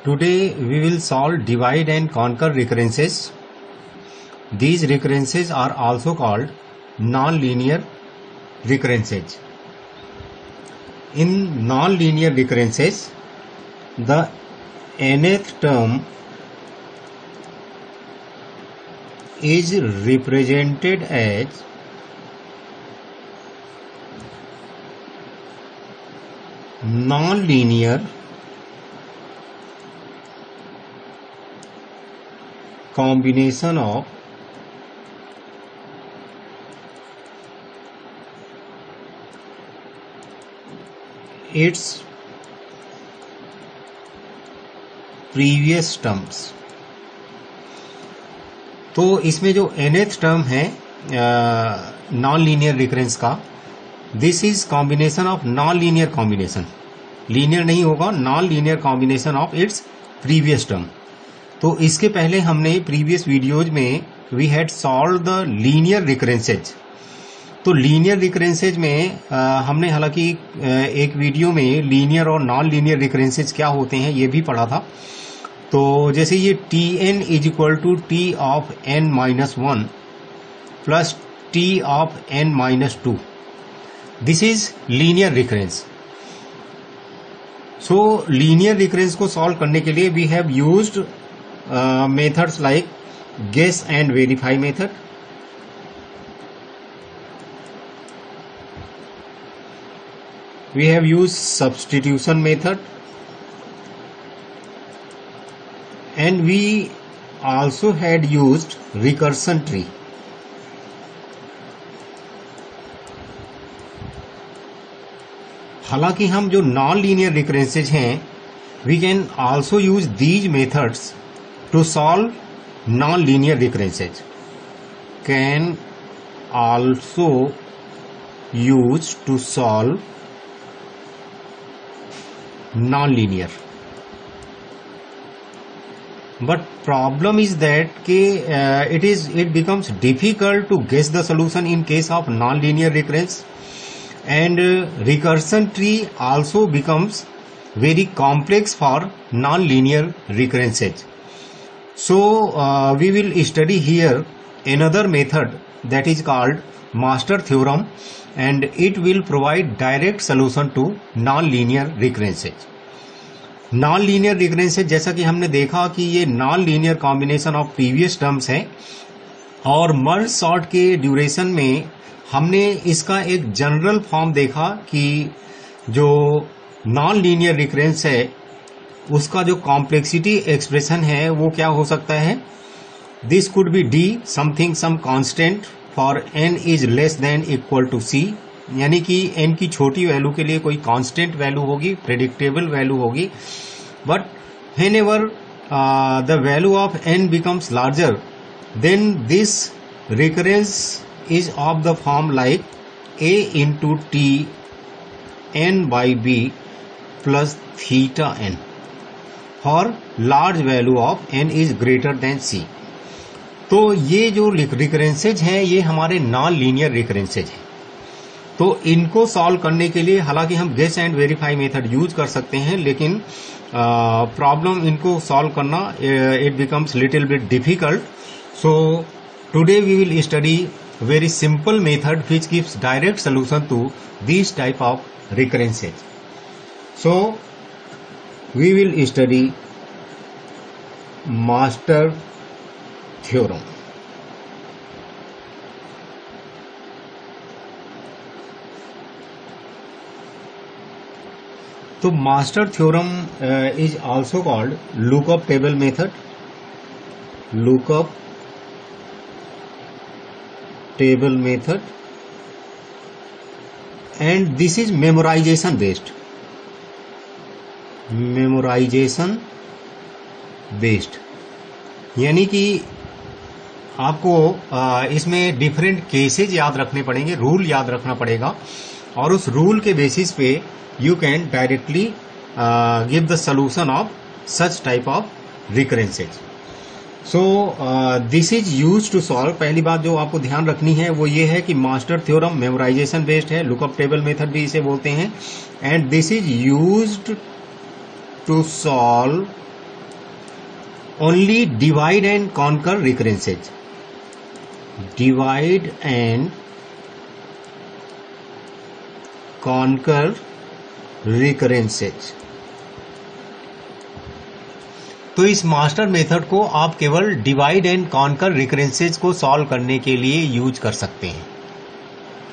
Today we will solve divide and conquer recurrences. These recurrences are also called non-linear recurrences. In non-linear recurrences, the nth term is represented as non-linear combination of its previous terms. तो इसमें जो nth term है non linear recurrence का, this is combination of non linear combination. Linear नहीं होगा, non linear combination of its previous term. तो इसके पहले हमने प्रीवियस वीडियोज में we had solve the linear recurrences. तो लीनियर रिकरेंसेज में हमने हालांकि एक वीडियो में लीनियर और नॉन लीनियर रिकरेंसेज क्या होते हैं ये भी पढ़ा था. तो जैसे ये Tn is equal to T of n minus one plus T of n minus two, this is linear recurrence. So linear recurrence को सॉल्व करने के लिए we have used methods like guess and verify method. We have used substitution method, and we also had used recursion tree. हालांकि हम जो non linear रिकरेंसेज हैं, we can also use these methods to solve non linear recurrences. Can also use to solve non-linear, but problem is that it becomes difficult to guess the solution in case of non-linear recurrence, and recursion tree also becomes very complex for non-linear recurrences. So we will study here another method that is called master theorem, and it will provide direct solution to non-linear recurrences. Non-linear recurrences जैसा कि हमने देखा कि ये non-linear combination of previous terms है, और merge sort के duration में हमने इसका एक जनरल फॉर्म देखा कि जो non-linear recurrence है उसका जो कॉम्प्लेक्सिटी एक्सप्रेशन है वो क्या हो सकता है. This could be D something some constant for n is less than equal to c, यानी कि n की छोटी वैल्यू के लिए कोई कांस्टेंट वैल्यू होगी, प्रेडिक्टेबल वैल्यू होगी. But whenever the value of n becomes larger, then this recurrence is of the form like a into T n by b plus theta n for large value of n is greater than c. तो ये जो रिकरेंसेज हैं ये हमारे non linear रिकरेंसेज हैं. तो इनको solve करने के लिए हालांकि हम guess and verify method use कर सकते हैं, लेकिन प्रॉब्लम इनको सॉल्व करना it becomes little bit difficult. So today we will study very simple method which gives direct solution to this type of recurrences. So we will study master theorem. तो master theorem is also called lookup table method. Lookup table method, and this is memorization based. Memorization based यानी कि आपको इसमें different cases याद रखने पड़ेंगे, rule याद रखना पड़ेगा, और उस रूल के बेसिस पे you can directly give the solution of such type of recurrences. So this is use to solve. पहली बात जो आपको ध्यान रखनी है वो ये है कि मास्टर थ्योरम मेमोराइजेशन बेस्ड है, लुकअप टेबल मेथड भी इसे बोलते हैं, and this is used to solve only divide and conquer recurrences. Divide and conquer recurrences. तो इस मास्टर मेथड को आप केवल डिवाइड एंड कॉन्कर रिकरेंसेज को सॉल्व करने के लिए यूज कर सकते हैं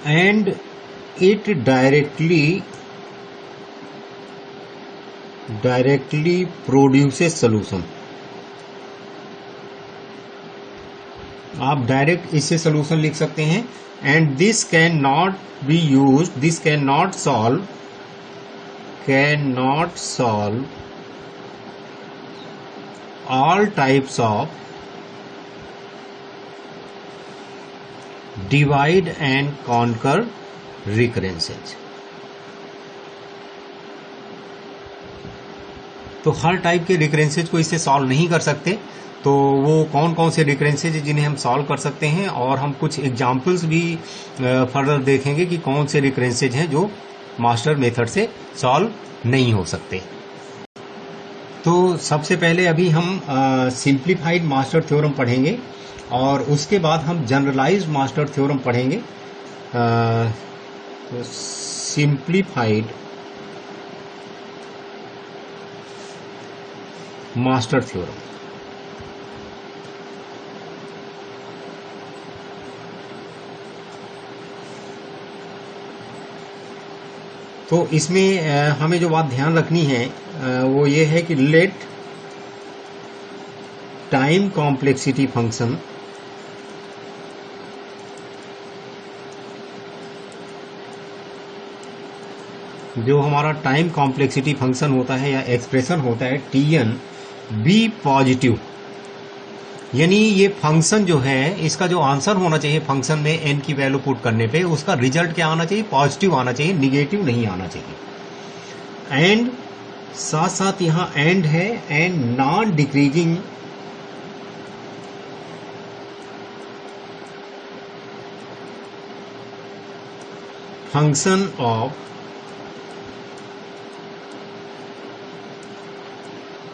and it directly produces solution. आप डायरेक्ट इससे सॉल्यूशन लिख सकते हैं and this can not be used, this can not solve all types of divide and conquer recurrences. तो हर टाइप के रिकरेंसेज को इससे सॉल्व नहीं कर सकते. तो वो कौन कौन से रिकरेंसेज जिन्हें हम सॉल्व कर सकते हैं, और हम कुछ एग्जांपल्स भी फर्दर देखेंगे कि कौन से रिकरेंसेज हैं जो मास्टर मेथड से सॉल्व नहीं हो सकते. तो सबसे पहले अभी हम सिंप्लीफाइड मास्टर थ्योरम पढ़ेंगे और उसके बाद हम जनरलाइज्ड मास्टर थ्योरम पढ़ेंगे. तो सिंप्लीफाइड मास्टर थ्योरम. तो इसमें हमें जो बात ध्यान रखनी है वो ये है कि लेट टाइम कॉम्प्लेक्सिटी फंक्शन जो हमारा टाइम कॉम्प्लेक्सिटी फंक्शन होता है या एक्सप्रेशन होता है Tn बी पॉजिटिव. यानी ये फंक्शन जो है इसका जो आंसर होना चाहिए फंक्शन में n की वैल्यू पुट करने पे उसका रिजल्ट क्या आना चाहिए, पॉजिटिव आना चाहिए, निगेटिव नहीं आना चाहिए. एंड साथ साथ यहां एंड है and non decreasing function of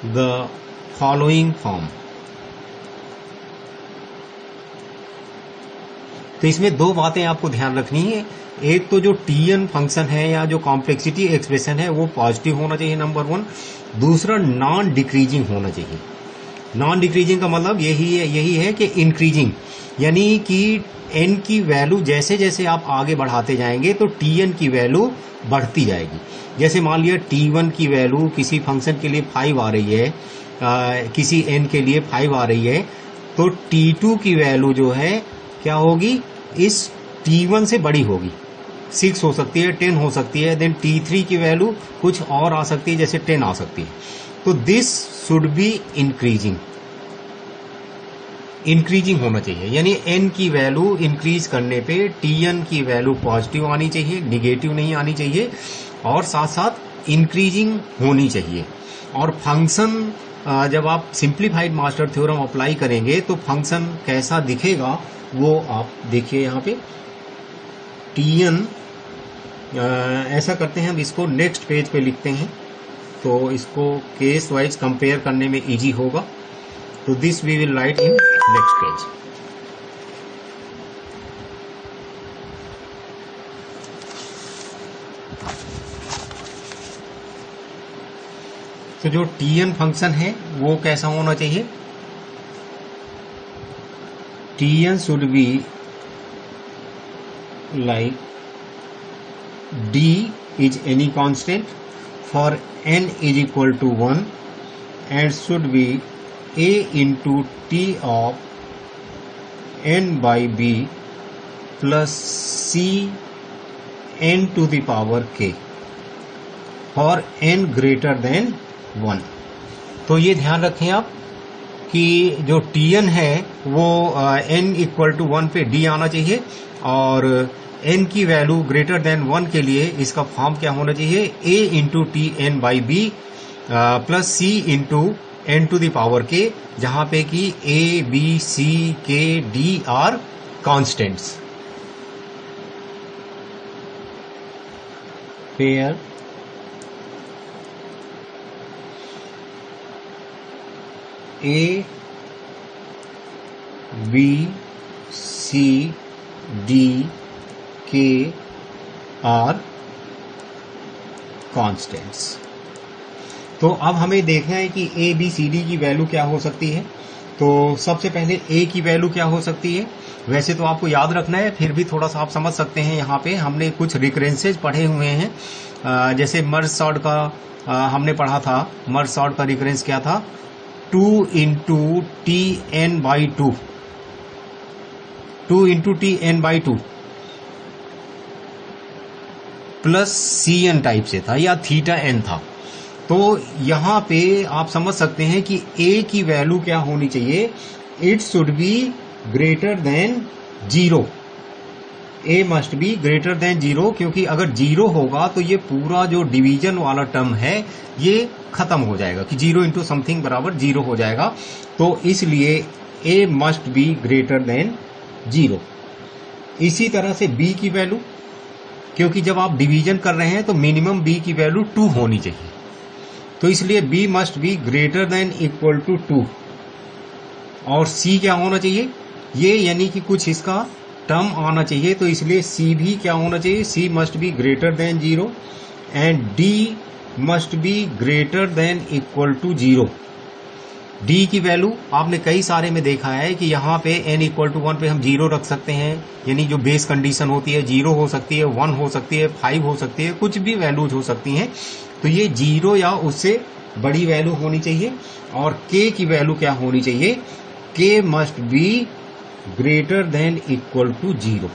the following form. तो इसमें दो बातें आपको ध्यान रखनी है. एक तो जो Tn फंक्शन है या जो कॉम्प्लेक्सिटी एक्सप्रेशन है वो पॉजिटिव होना चाहिए, नंबर वन. दूसरा नॉन डिक्रीजिंग होना चाहिए. नॉन डिक्रीजिंग का मतलब यही है कि इंक्रीजिंग, यानी कि n की वैल्यू जैसे जैसे आप आगे बढ़ाते जाएंगे तो Tn की वैल्यू बढ़ती जाएगी. जैसे मान लिया T1 की वैल्यू किसी फंक्शन के लिए 5 आ रही है, किसी n के लिए 5 आ रही है, तो T2 की वैल्यू जो है क्या होगी, इस T1 से बड़ी होगी. 6 हो सकती है, 10 हो सकती है. देन T3 की वैल्यू कुछ और आ सकती है, जैसे 10 आ सकती है. तो दिस शुड बी इंक्रीजिंग होना चाहिए. यानी n की वैल्यू इंक्रीज करने पे Tn की वैल्यू पॉजिटिव आनी चाहिए, निगेटिव नहीं आनी चाहिए, और साथ साथ इंक्रीजिंग होनी चाहिए. और फंक्शन जब आप सिंप्लीफाइड मास्टर थ्योरम अप्लाई करेंगे तो फंक्शन कैसा दिखेगा वो आप देखिए. यहाँ पे Tn ऐसा करते हैं, हम इसको नेक्स्ट पेज पे लिखते हैं तो इसको केस वाइज कंपेयर करने में इजी होगा. तो this we will write in next page. तो जो Tn फंक्शन है वो कैसा होना चाहिए, Tn should be like d is any constant for n is equal to 1 and should be a into t of n by b plus c n to the power k for n greater than 1. तो ये ध्यान रखें आप कि जो Tn है वो n equal to 1 पे d आना चाहिए, और n की वैल्यू ग्रेटर देन 1 के लिए इसका फॉर्म क्या होना चाहिए, a into T N by B plus c into n to the power k, जहां पे कि a b c k d are constants. A, B, C, D, K are constants. तो अब हमें देखना है कि ए बी सी डी की वैल्यू क्या हो सकती है। तो सबसे पहले ए की वैल्यू क्या हो सकती है, वैसे तो आपको याद रखना है, फिर भी थोड़ा सा आप समझ सकते हैं। यहाँ पे हमने कुछ रिकरेंसेज पढ़े हुए हैं, जैसे मर्ज सॉर्ट का हमने पढ़ा था। मर्ज सॉर्ट का रिकरेंस क्या था, 2 into T N by 2, 2 into T N by 2 plus C N type से था या थीटा एन था। तो यहां पे आप समझ सकते हैं कि ए की वैल्यू क्या होनी चाहिए, it should be greater than 0। A must be greater than 0, क्योंकि अगर 0 होगा तो ये पूरा जो डिवीजन वाला टर्म है ये खत्म हो जाएगा कि 0 इंटू समथिंग बराबर 0 हो जाएगा। तो इसलिए ए मस्ट बी ग्रेटर देन 0। इसी तरह से बी की वैल्यू, क्योंकि जब आप डिवीजन कर रहे हैं तो मिनिमम बी की वैल्यू 2 होनी चाहिए, तो इसलिए B must be greater than equal to 2। और सी क्या होना चाहिए, ये यानी कि कुछ इसका टर्म आना चाहिए, तो इसलिए सी भी क्या होना चाहिए, C must be greater than 0 and D must be greater than equal to 0। D की वैल्यू आपने कई सारे में देखा है कि यहाँ पे n इक्वल टू 1 पे हम 0 रख सकते हैं, यानी जो बेस कंडीशन होती है 0 हो सकती है, 1 हो सकती है, 5 हो सकती है, कुछ भी वैल्यूज हो सकती हैं। तो ये 0 या उससे बड़ी वैल्यू होनी चाहिए। और k की वैल्यू क्या होनी चाहिए, k must be greater than equal to 0,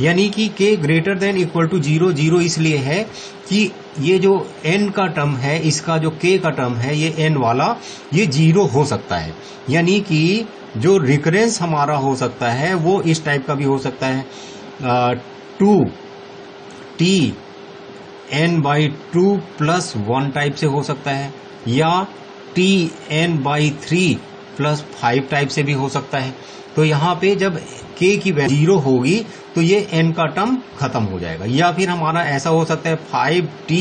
यानी कि k greater than equal to 0। 0 इसलिए है कि ये जो n का टर्म है, इसका जो k का टर्म है, ये n वाला, ये 0 हो सकता है। यानी कि जो रिकरेंस हमारा हो सकता है वो इस टाइप का भी हो सकता है, 2 t n by 2 plus 1 type से हो सकता है, या t n by 3 plus 5 type से भी हो सकता है। तो यहाँ पे जब k की वैल्यू 0 होगी तो ये n का टर्म खत्म हो जाएगा। या फिर हमारा ऐसा हो सकता है 5t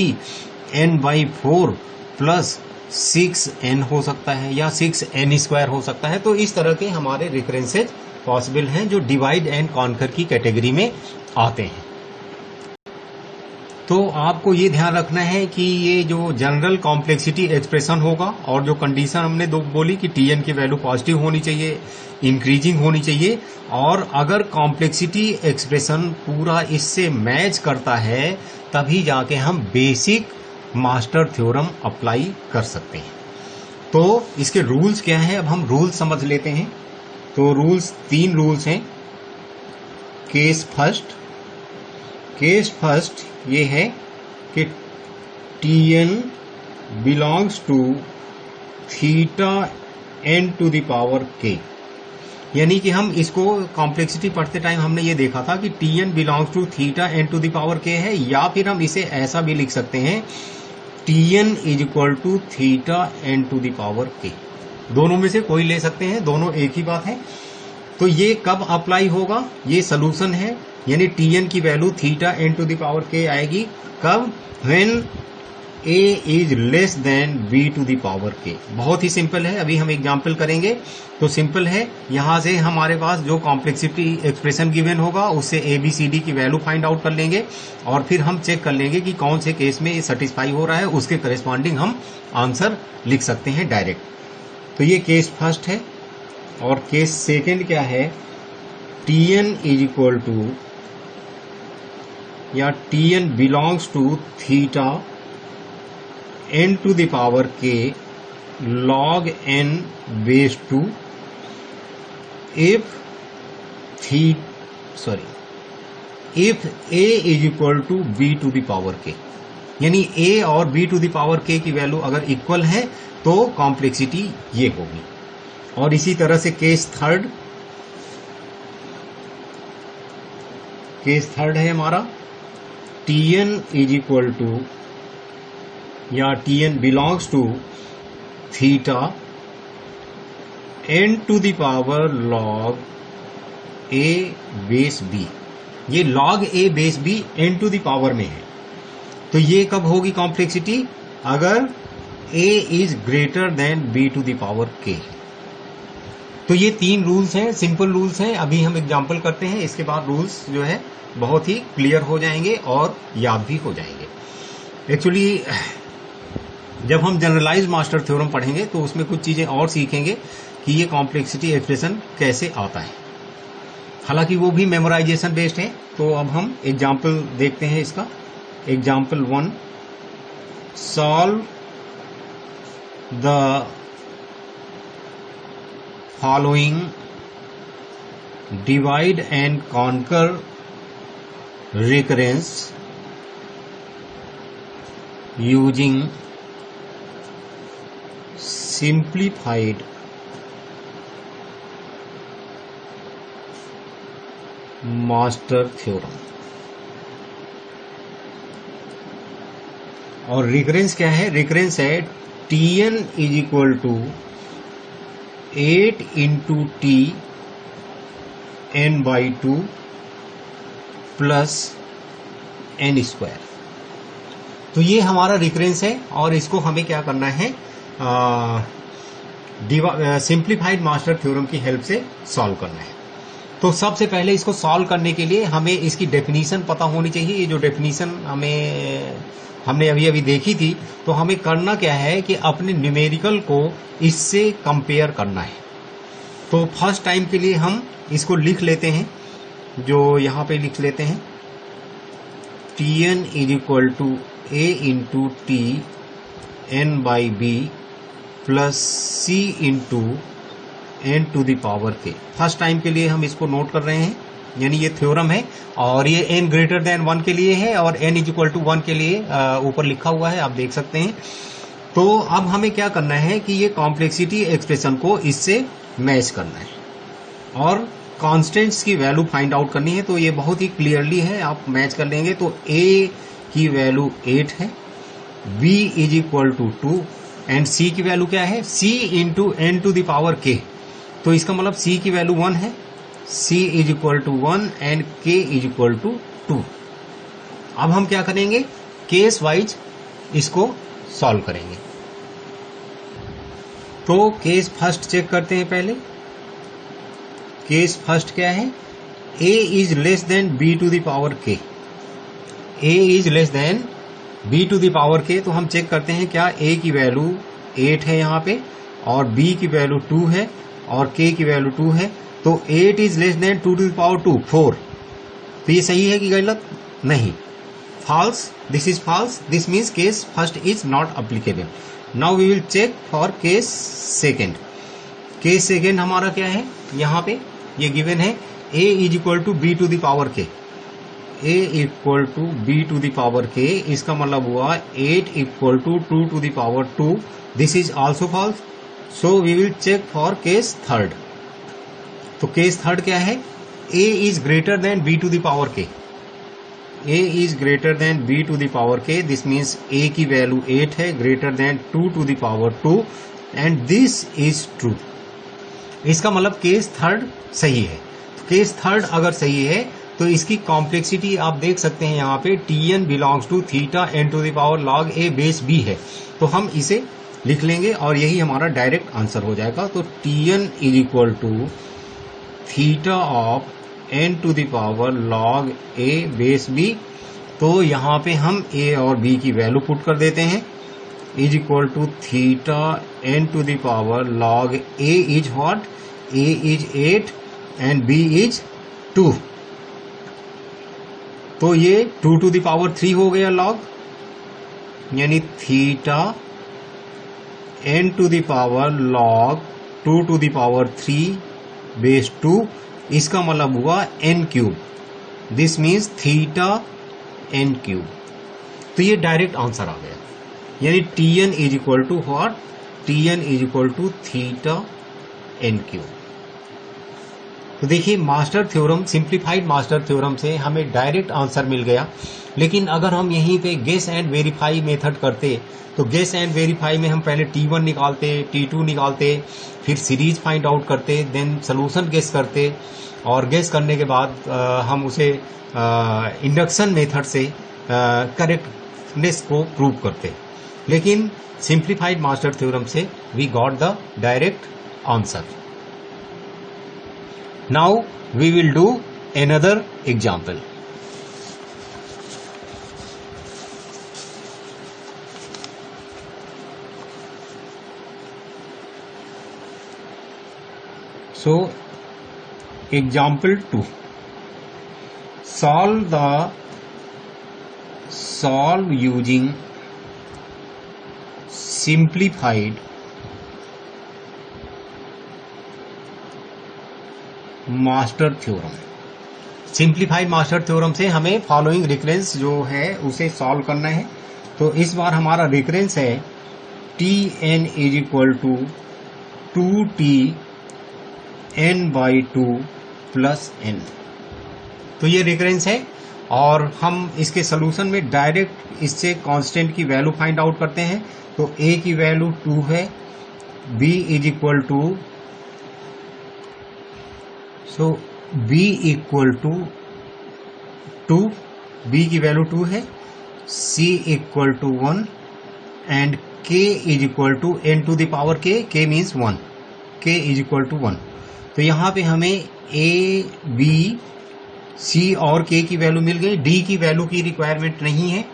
n by 4 plus 6n हो सकता है, या 6n स्क्वायर हो सकता है। तो इस तरह के हमारे रिकरेंसेज पॉसिबल हैं जो डिवाइड एंड कॉन्कर की कैटेगरी में आते हैं। तो आपको ये ध्यान रखना है कि ये जो जनरल कॉम्प्लेक्सिटी एक्सप्रेशन होगा, और जो कंडीशन हमने दो बोली कि टीएन की वैल्यू पॉजिटिव होनी चाहिए, इंक्रीजिंग होनी चाहिए, और अगर कॉम्प्लेक्सिटी एक्सप्रेशन पूरा इससे मैच करता है तभी जाके हम बेसिक मास्टर थ्योरम अप्लाई कर सकते हैं। तो इसके रूल्स क्या हैं, अब हम रूल्स समझ लेते हैं। तो रूल्स 3 रूल्स हैं। केस फर्स्ट ये है कि Tn belongs to theta n to the power k, यानी कि हम इसको कॉम्प्लेक्सिटी पढ़ते टाइम हमने ये देखा था कि Tn belongs to theta n to the power k है, या फिर हम इसे ऐसा भी लिख सकते हैं Tn is equal to theta n to the power k। दोनों में से कोई ले सकते हैं, दोनों एक ही बात है। तो ये कब अप्लाई होगा, ये सोल्यूशन है, यानी Tn की value theta n to the power k आएगी कब, when a is less than b to the power k। बहुत ही सिंपल है, अभी हम एग्जांपल करेंगे। तो सिंपल है, यहां से हमारे पास जो कॉम्प्लेक्सिटी एक्सप्रेशन गिवन होगा उससे a b c d की वैल्यू फाइंड आउट कर लेंगे, और फिर हम चेक कर लेंगे कि कौन से केस में ये सेटिस्फाई हो रहा है, उसके करेस्पॉन्डिंग हम आंसर लिख सकते हैं डायरेक्ट। तो ये केस फर्स्ट है। और केस सेकेंड क्या है, Tn इज इक्वल टू, या Tn belongs to theta n to the power k log n base two if a is equal to b to the power k, यानी a और b to the power k की value अगर equal है तो complexity ये होगी। और इसी तरह से केस थर्ड है हमारा, Tn इज इक्वल टू, या Tn belongs to theta n to the power log a base b। ये log a base b n to the power में है। तो ये कब होगी कॉम्प्लेक्सिटी, अगर a is greater than b to the power k। तो ये 3 रूल्स हैं, सिंपल रूल्स हैं। अभी हम एग्जांपल करते हैं, इसके बाद रूल्स जो है बहुत ही क्लियर हो जाएंगे और याद भी हो जाएंगे। एक्चुअली जब हम जनरलाइज मास्टर थ्योरम पढ़ेंगे तो उसमें कुछ चीजें और सीखेंगे कि ये कॉम्प्लेक्सिटी एक्सप्रेशन कैसे आता है, हालांकि वो भी मेमोराइजेशन बेस्ड है। तो अब हम एग्जाम्पल देखते हैं इसका। Example 1, solve the following divide and conquer recurrence using simplified master theorem। और रिकरेंस क्या है? रिकरेंस है Tn is equal to 8 into T n by 2 plus n square. तो ये हमारा रिकरेंस है और इसको हमें क्या करना है, सिंप्लीफाइड मास्टर थ्योरम की हेल्प से सॉल्व करना है। तो सबसे पहले इसको सॉल्व करने के लिए हमें इसकी डेफिनीशन पता होनी चाहिए। ये जो डेफिनीशन हमने अभी अभी देखी थी, तो हमें करना क्या है कि अपने न्यूमेरिकल को इससे कंपेयर करना है। तो फर्स्ट टाइम के लिए हम इसको लिख लेते हैं, जो यहाँ पे लिख लेते हैं Tn is equal to a into T n by B plus c into n to the power k। First time के लिए हम इसको नोट कर रहे हैं, यानी ये थ्योरम है और ये n ग्रेटर देन 1 के लिए है और n इज इक्वल टू 1 के लिए ऊपर लिखा हुआ है, आप देख सकते हैं। तो अब हमें क्या करना है कि ये कॉम्प्लेक्सिटी एक्सप्रेशन को इससे मैच करना है और कांस्टेंट्स की वैल्यू फाइंड आउट करनी है। तो ये बहुत ही क्लियरली है, आप मैच कर लेंगे। तो a की वैल्यू 8 है, b is equal to 2 and c की वैल्यू क्या है, c into N to the power k। तो इसका मतलब c की वैल्यू 1 है, c is equal to 1 and k is equal to 2। अब हम क्या करेंगे, केस वाइज इसको सॉल्व करेंगे। तो केस फर्स्ट चेक करते हैं पहले। केस फर्स्ट क्या है, a is less than b to the power k। a is less than b to the power k। तो हम चेक करते हैं क्या a की वैल्यू 8 है यहाँ पे और b की वैल्यू 2 है और k की वैल्यू 2 है। तो 8 is less than 2 to the power 2, 4। तो ये सही है कि गलत? नहीं, false. This is false. This means case first is not applicable. Now we will check for case second. Case second हमारा क्या है, यहाँ पे ये गिवन है a is equal to b to the power k। a equal to b to the power k, इसका मतलब हुआ 8 equal to 2 to the power 2। This is also false. So we will check for case third. तो case third क्या है, a is greater than b to the power k। a is greater than b to the power k। This means a की value 8 है, greater than 2 to the power 2 and this is true. इसका मतलब case third सही है। तो case third अगर सही है तो इसकी कॉम्प्लेक्सिटी आप देख सकते हैं यहाँ पे Tn belongs to theta n to the power log a base b है। तो हम इसे लिख लेंगे और यही हमारा डायरेक्ट आंसर हो जाएगा। तो Tn is equal to theta of n to the power log a base b। तो यहाँ पे हम a और b की वैल्यू पुट कर देते हैं, is equal to theta n to the power log a is what, a is 8 and b is 2। तो ये 2 टू द पावर 3 हो गया log, यानी theta n to the power log 2 to the power 3 बेस 2। इसका मतलब हुआ n cube. This means theta n cube. तो ये डायरेक्ट आंसर आ गया, यानी Tn is equal to what, Tn is equal to theta n cube. तो देखिए master theorem, simplified master theorem से हमें डायरेक्ट आंसर मिल गया। लेकिन अगर हम यहीं पे गेस एंड वेरीफाई मेथड करते तो गेस एंड वेरीफाई में हम पहले T1 निकालते, T2 निकालते, फिर सीरीज फाइंड आउट करते, देन सोल्यूशन गेस करते और गेस करने के बाद हम उसे इंडक्शन मेथड से करेक्टनेस को प्रूव करते। लेकिन सिंप्लीफाइड मास्टर थ्योरम से we got the direct answer. Now we will do another example. So example 2, solve using simplified master theorem. Simplified master theorem से हमें फॉलोइंग रिकरेंस जो है उसे सॉल्व करना है. तो इस बार हमारा रिकरेंस है Tn is equal to 2Tn/2 plus n. तो ये रिकरेंस है और हम इसके सोल्यूशन में डायरेक्ट इससे कांस्टेंट की वैल्यू फाइंड आउट करते हैं. तो a की वैल्यू 2 है, b is equal to b equal to 2, b की वैल्यू 2 है, c equal to 1 and k is equal to n to the power k means 1, k is equal to 1. तो यहाँ पे हमें a, b, c और k की value मिल गई. d की वैल्यू की रिक्वायरमेंट नहीं है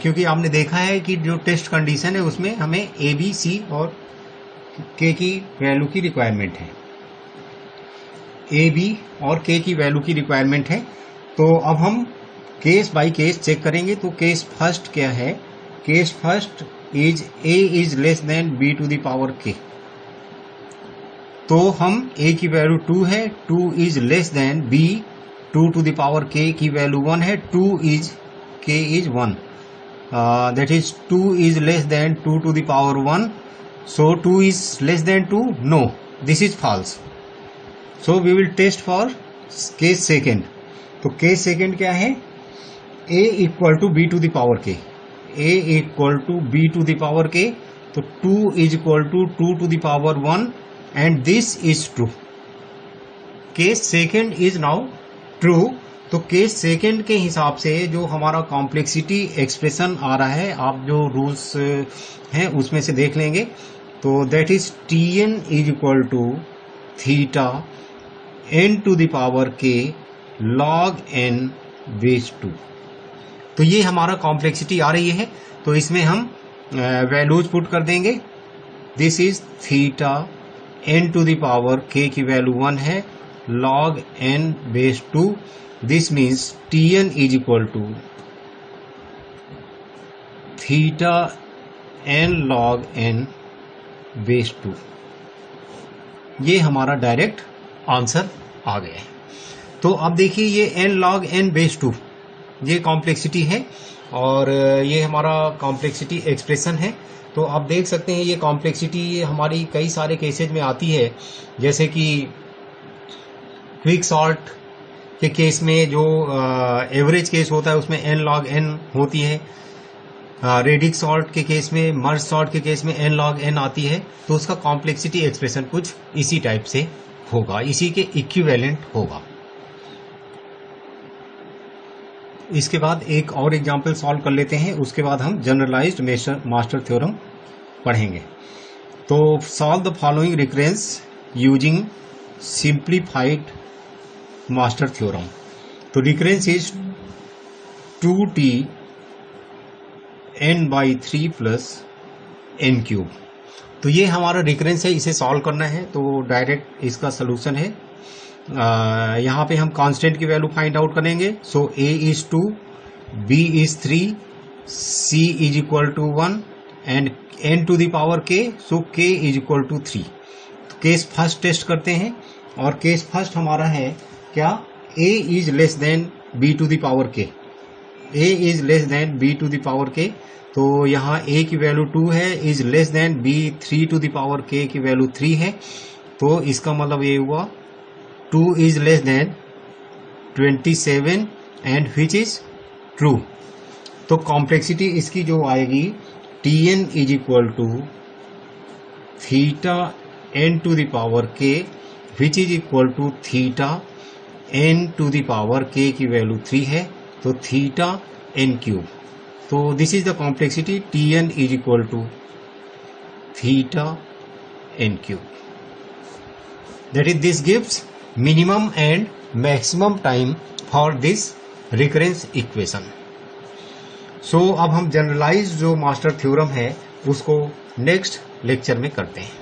क्योंकि आपने देखा है कि जो टेस्ट कंडीशन है उसमें हमें a, b, c और k की वैल्यू की रिक्वायरमेंट है. ए बी और के की वैल्यू की रिक्वायरमेंट है. तो अब हम केस बाय केस चेक करेंगे. तो केस फर्स्ट क्या है? Case first is a is less than b to the power k. तो हम ए की वैल्यू 2 है, 2 is less than b 2 to the power k की वैल्यू 1 है, 2 is k is 1, that is 2 is less than 2 to the power 1. So 2 is less than 2, no, this is false. So we will test for case second. तो case second क्या है? a equal to b to the power k. a equal to b to the power k. तो 2 is equal to 2 to the power 1 and this is true. Case second is now true. तो case second के हिसाब से जो हमारा complexity expression आ रहा है, आप जो रूल्स हैं उसमें से देख लेंगे. तो that is Tn is equal to theta n to the power k log n base 2. तो ये हमारा कॉम्प्लेक्सिटी आ रही है. तो इसमें हम वैल्यूज पुट कर देंगे. This is theta n to the power k की वैल्यू 1 है, log n base 2. This means Tn is equal to theta n log n base 2. ये हमारा डायरेक्ट आंसर आ गया है. तो अब देखिए ये n log n बेस 2 ये कॉम्प्लेक्सिटी है और ये हमारा कॉम्प्लेक्सिटी एक्सप्रेशन है. तो आप देख सकते हैं ये कॉम्प्लेक्सिटी हमारी कई सारे केसेज में आती है. जैसे कि क्विक सॉल्ट के केस में जो एवरेज केस होता है उसमें n log n होती है. रेडिक सॉल्ट के केस में, मर्ज सॉल्ट के केस में n log n आती है. तो उसका कॉम्प्लेक्सिटी एक्सप्रेशन कुछ इसी टाइप से होगा, इसी के इक्विवेलेंट होगा. इसके बाद एक और एग्जांपल सॉल्व कर लेते हैं, उसके बाद हम जनरलाइज्ड मास्टर थ्योरम पढ़ेंगे. तो solve the following recurrence using simplified master theorem. तो recurrence is 2Tn/3 plus n cube. तो ये हमारा रिकरेंस है, इसे सॉल्व करना है. तो डायरेक्ट इसका सोल्यूशन है. यहाँ पे हम कांस्टेंट की वैल्यू फाइंड आउट करेंगे. So a is 2, b is 3, c is equal to 1 and n to the power k. So k is equal to 3. तो केस फर्स्ट टेस्ट करते हैं और केस फर्स्ट हमारा है क्या? a is less than b to the power k. a is less than b to the power k. तो यहाँ a की वैल्यू 2 है, is less than b 3 to the power k की वैल्यू 3 है. तो इसका मतलब ये हुआ 2 is less than 27 and which is true. तो कॉम्प्लेक्सिटी इसकी जो आएगी Tn is equal to theta n to the power k which is equal to theta n to the power k की वैल्यू 3 है. तो थीटा n क्यूब. तो this is the complexity Tn is equal to theta n cube. That is, this gives minimum and maximum time for this recurrence equation. So अब हम generalise जो master theorem है उसको next lecture में करते हैं.